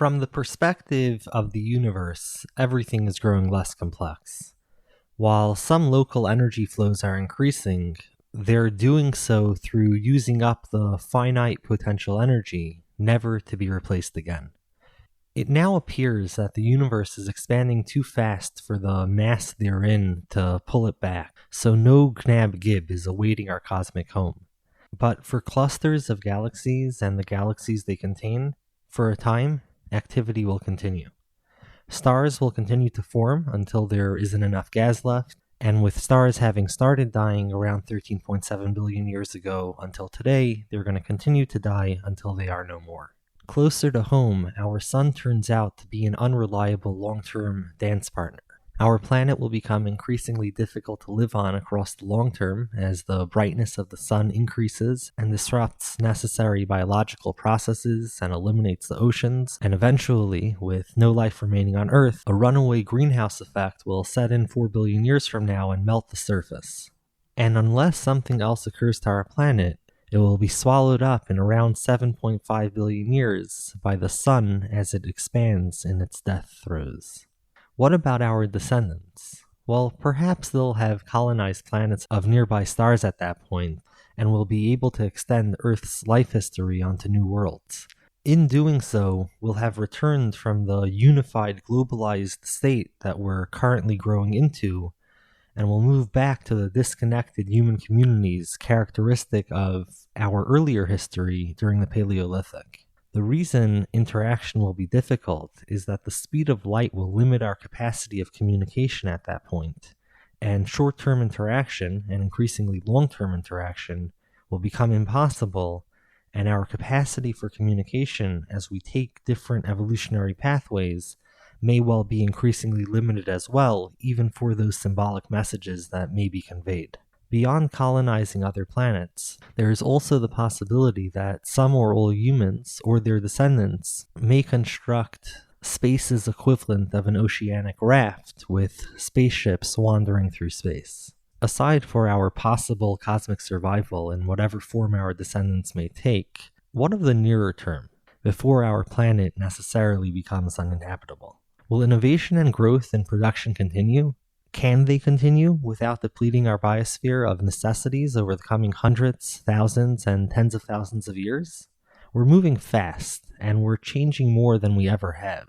From the perspective of the universe, everything is growing less complex. While some local energy flows are increasing, they're doing so through using up the finite potential energy, never to be replaced again. It now appears that the universe is expanding too fast for the mass they're in to pull it back, so no gnab gib is awaiting our cosmic home. But for clusters of galaxies and the galaxies they contain, for a time, activity will continue. Stars will continue to form until there isn't enough gas left, and with stars having started dying around 13.7 billion years ago until today, they're going to continue to die until they are no more. Closer to home, our sun turns out to be an unreliable long-term dance partner. Our planet will become increasingly difficult to live on across the long term as the brightness of the sun increases and disrupts necessary biological processes and eliminates the oceans, and eventually, with no life remaining on Earth, a runaway greenhouse effect will set in 4 billion years from now and melt the surface. And unless something else occurs to our planet, it will be swallowed up in around 7.5 billion years by the sun as it expands in its death throes. What about our descendants? Well, perhaps they'll have colonized planets of nearby stars at that point, and will be able to extend Earth's life history onto new worlds. In doing so, we'll have returned from the unified, globalized state that we're currently growing into, and we'll move back to the disconnected human communities characteristic of our earlier history during the Paleolithic. The reason interaction will be difficult is that the speed of light will limit our capacity of communication at that point, and short-term interaction and increasingly long-term interaction will become impossible, and our capacity for communication as we take different evolutionary pathways may well be increasingly limited as well, even for those symbolic messages that may be conveyed. Beyond colonizing other planets, there is also the possibility that some or all humans, or their descendants, may construct space's equivalent of an oceanic raft with spaceships wandering through space. Aside for our possible cosmic survival in whatever form our descendants may take, what of the nearer term, before our planet necessarily becomes uninhabitable? Will innovation and growth in production continue? Can they continue without depleting our biosphere of necessities over the coming hundreds, thousands, and tens of thousands of years? We're moving fast, and we're changing more than we ever have.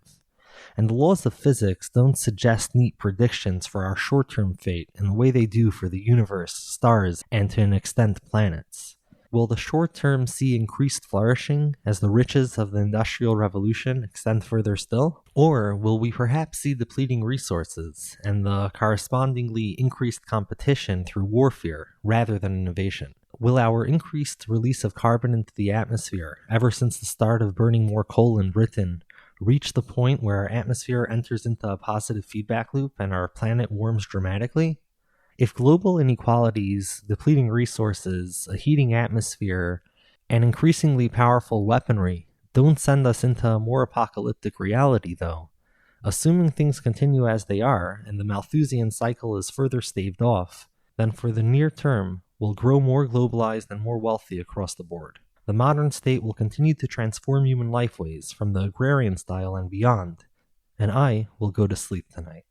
And the laws of physics don't suggest neat predictions for our short-term fate in the way they do for the universe, stars, and to an extent planets. Will the short term see increased flourishing as the riches of the Industrial Revolution extend further still? Or will we perhaps see depleting resources and the correspondingly increased competition through warfare rather than innovation? Will our increased release of carbon into the atmosphere, ever since the start of burning more coal in Britain, reach the point where our atmosphere enters into a positive feedback loop and our planet warms dramatically? If global inequalities, depleting resources, a heating atmosphere, and increasingly powerful weaponry don't send us into a more apocalyptic reality, though, assuming things continue as they are and the Malthusian cycle is further staved off, then for the near term, we'll grow more globalized and more wealthy across the board. The modern state will continue to transform human lifeways from the agrarian style and beyond, and I will go to sleep tonight.